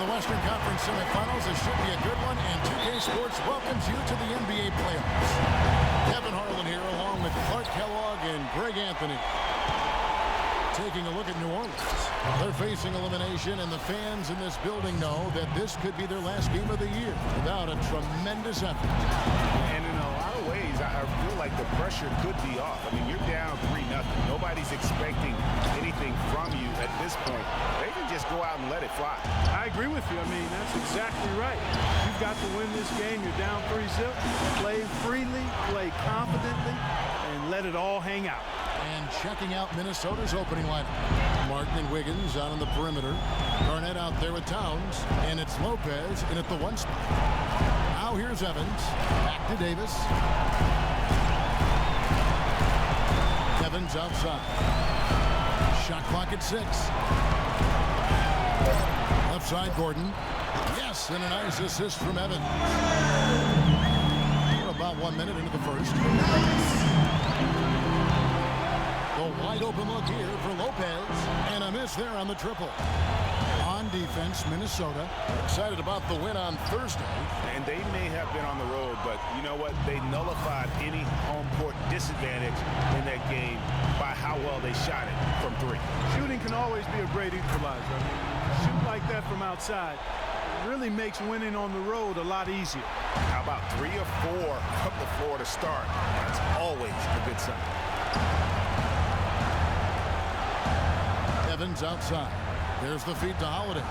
Western Conference semifinals. This should be a good one, and 2K Sports welcomes you to the NBA playoffs. Kevin Harlan here along with Clark Kellogg and Greg Anthony. Taking a look at New Orleans. They're facing elimination, and the fans in this building know that this could be their last game of the year without a tremendous effort. And in a lot of ways, I feel like the pressure could be off. I mean, you're down 3-0. Nobody's expecting anything from you at this point. They can just go out and let it fly. I agree with you. I mean, that's exactly right. You've got to win this game. You're down 3-0. Play freely, play confidently, and let it all hang out. And checking out Minnesota's opening lineup. Martin and Wiggins out on the perimeter. Garnett out there with Towns. And it's Lopez in at the 1 spot. Now here's Evans. Back to Davis. Evans outside. Shot clock at 6. Left side, Gordon. Yes, and a nice assist from Evans. We're about 1 minute into the first. The wide open look here for Lopez. And a miss there on the triple. On defense, Minnesota. Excited about the win on Thursday. And they may have been on the road, but you know what? They nullified any home court disadvantage in that game by how well they shot it from 3. Shooting can always be a great equalizer. I mean, shoot like that from outside. It really makes winning on the road a lot easier. How about 3 or 4 from the floor to start? That's always a good sign. Evans outside. There's the feed to Holiday.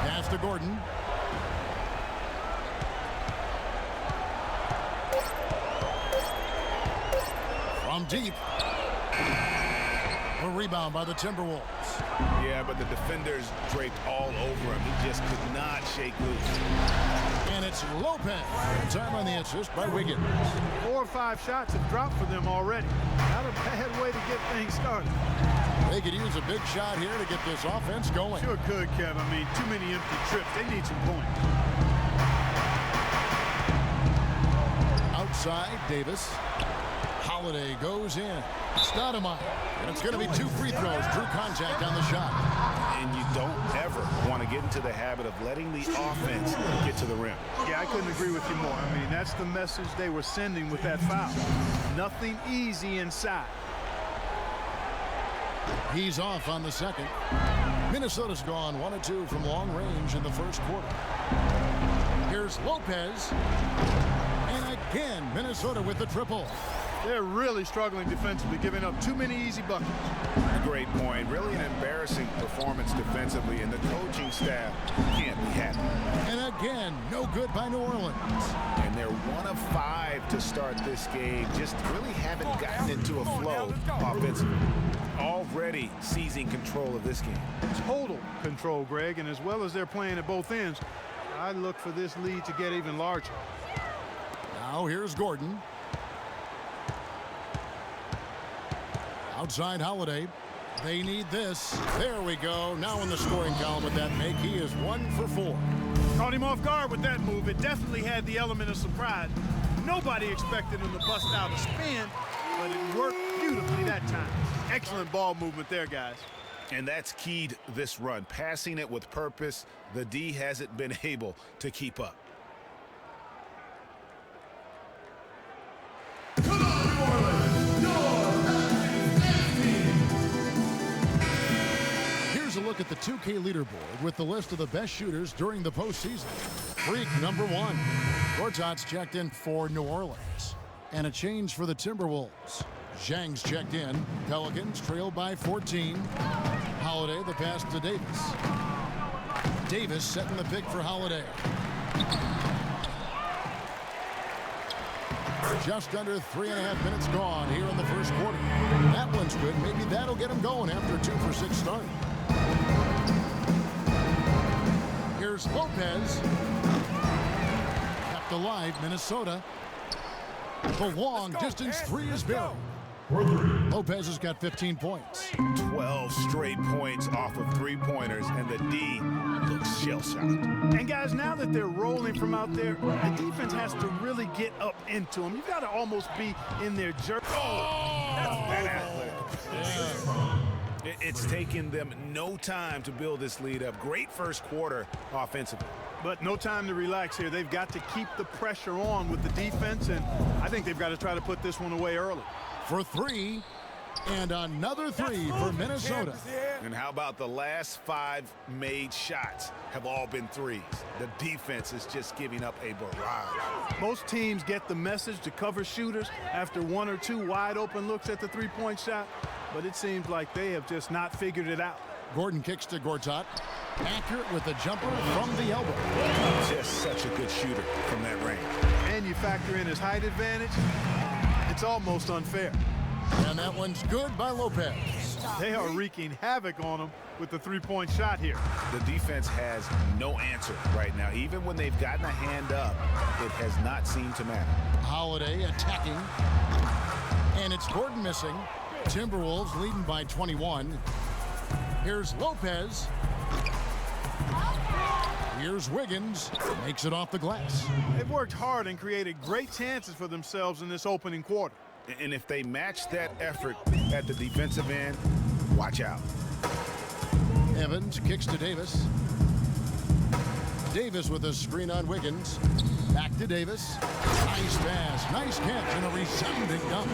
Pass to Gordon. From deep. A rebound by the Timberwolves. Yeah, but the defenders draped all over him. He just could not shake loose. And it's Lopez. Time on the assist by Wiggins. 4 or 5 shots have dropped for them already. Not a bad way to get things started. They could use a big shot here to get this offense going. Sure could, Kev. I mean, too many empty trips. They need some points. Outside, Davis. Holiday goes in. Stoudemire. And it's going to be 2 free throws. Drew contact on the shot. And you don't ever want to get into the habit of letting the offense get to the rim. Yeah, I couldn't agree with you more. I mean, that's the message they were sending with that foul. Nothing easy inside. He's off on the second. Minnesota's gone 1 of 2 from long range in the first quarter. Here's Lopez. And again, Minnesota with the triple. They're really struggling defensively, giving up too many easy buckets. A great point. Really an embarrassing performance defensively, and the coaching staff can't be happy. And again, no good by New Orleans. And they're 1 of 5 to start this game. Just really haven't gotten into a flow offensively. Already seizing control of this game. Total control, Greg, and as well as they're playing at both ends, I look for this lead to get even larger. Now here's Gordon. Outside Holiday. They need this. There we go. Now in the scoring column with that make. He is 1 for 4. Caught him off guard with that move. It definitely had the element of surprise. Nobody expected him to bust out a spin, but it worked beautifully that time. Excellent ball movement there, guys. And that's keyed this run. Passing it with purpose. The D hasn't been able to keep up. Here's a look at the 2K leaderboard with the list of the best shooters during the postseason. Freak number 1. Gortat's checked in for New Orleans. And a change for the Timberwolves. Zhang's checked in. Pelicans trailed by 14. Holiday the pass to Davis. Davis setting the pick for Holiday. Just under 3.5 minutes gone here in the first quarter. That one's good. Maybe that'll get him going after a 2 for 6 start. Here's Lopez. Kept alive, Minnesota. The long distance 3 is buried. Lopez has got 15 points. 12 straight points off of 3-pointers, and the D looks shell-shocked. And guys, now that they're rolling from out there, the defense has to really get up into them. You've got to almost be in their jerk. That's athletic. It's taken them no time to build this lead up. Great first quarter offensively. But no time to relax here. They've got to keep the pressure on with the defense, and I think they've got to try to put this one away early. For three, and another three for Minnesota. And how about the last 5 made shots have all been threes? The defense is just giving up a barrage. Most teams get the message to cover shooters after 1 or 2 wide open looks at the three-point shot, but it seems like they have just not figured it out. Gordon kicks to Gortat. Accurate with the jumper from the elbow. Just such a good shooter from that range. And you factor in his height advantage, it's almost unfair. And that one's good by Lopez. They are wreaking havoc on him with the three-point shot here. The defense has no answer right now. Even when they've gotten a hand up, it has not seemed to matter. Holiday attacking. And it's Gordon missing. Timberwolves leading by 21. Here's Lopez. Here's Wiggins. Makes it off the glass. They've worked hard and created great chances for themselves in this opening quarter. And if they match that effort at the defensive end, watch out. Evans kicks to Davis. Davis with a screen on Wiggins. Back to Davis. Nice pass, nice catch, and a resounding dunk.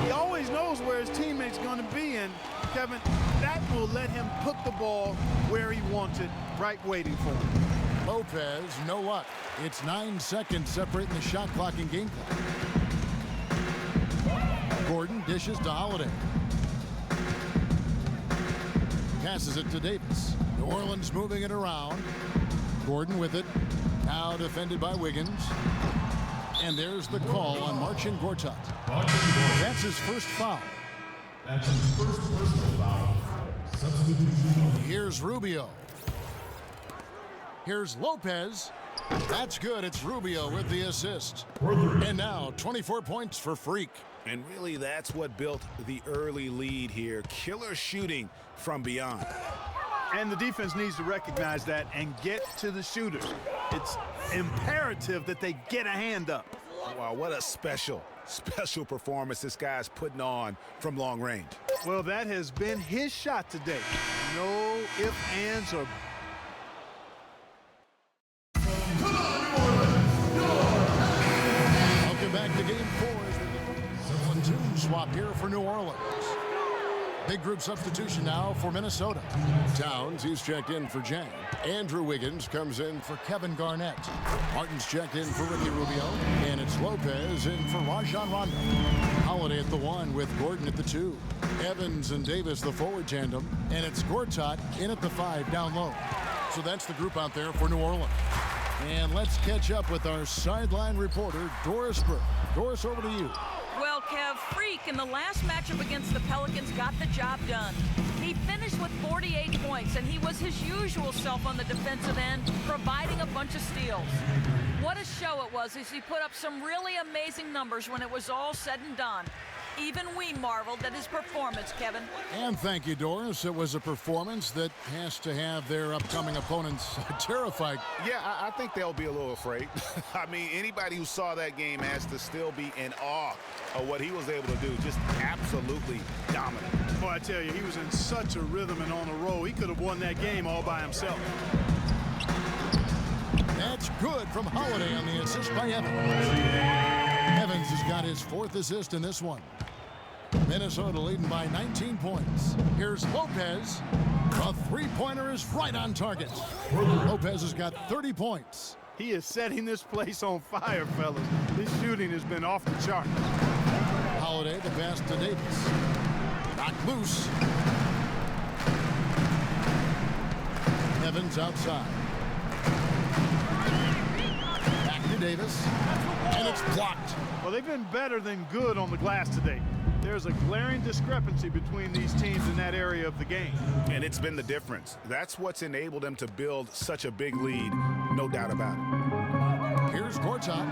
He always knows where his teammate's going to be, and Kevin, that will let him put the ball where he wants it, right waiting for him. Lopez, no luck. It's 9 seconds separating the shot clock and game clock. Gordon dishes to Holiday. Passes it to Davis. New Orleans moving it around. Gordon with it. Now defended by Wiggins. And there's the call on Marcin Gortat. That's his first foul. That's his first personal foul. Substitution. Here's Rubio. Here's Lopez. That's good. It's Rubio with the assist. And now 24 points for Freak. And really, that's what built the early lead here. Killer shooting from beyond. And the defense needs to recognize that and get to the shooters. It's imperative that they get a hand up. Wow, what a special performance this guy's putting on from long range. Well, that has been his shot today. No ifs, ands, or Welcome back to Game 4 as the 1-2 swap here for New Orleans. Big group substitution now for Minnesota. Towns, he's checked in for Jang. Andrew Wiggins comes in for Kevin Garnett. Martin's checked in for Ricky Rubio. And it's Lopez in for Rajon Rondo. Holiday at the 1 with Gordon at the 2. Evans and Davis the forward tandem. And it's Gortat in at the 5 down low. So that's the group out there for New Orleans. And let's catch up with our sideline reporter, Doris Burke. Doris, over to you. Well, Kev, Freak in the last matchup against the Pelicans got the job done. He finished with 48 points, and he was his usual self on the defensive end, providing a bunch of steals. What a show it was as he put up some really amazing numbers when it was all said and done. Even we marveled at his performance, Kevin. And thank you, Doris. It was a performance that has to have their upcoming opponents terrified. Yeah, I think they'll be a little afraid. I mean, anybody who saw that game has to still be in awe of what he was able to do. Just absolutely dominant. boy, I tell you, he was in such a rhythm and on a roll. He could have won that game all by himself. That's good from Holiday on the assist by Evans. Evans has got his 4th assist in this one. Minnesota leading by 19 points. Here's Lopez. A three-pointer is right on target. Lopez has got 30 points. He is setting this place on fire, fellas. His shooting has been off the chart. Holiday, the pass to Davis. Knocked loose. Evans outside. Back to Davis. And it's blocked. Well, they've been better than good on the glass today. There's a glaring discrepancy between these teams in that area of the game. And it's been the difference. That's what's enabled them to build such a big lead, no doubt about it. Here's Gortat.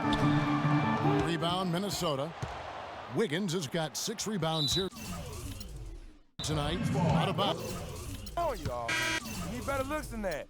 Rebound, Minnesota. Wiggins has got 6 rebounds here tonight. Out of bounds. Oh, y'all. You need better looks than that.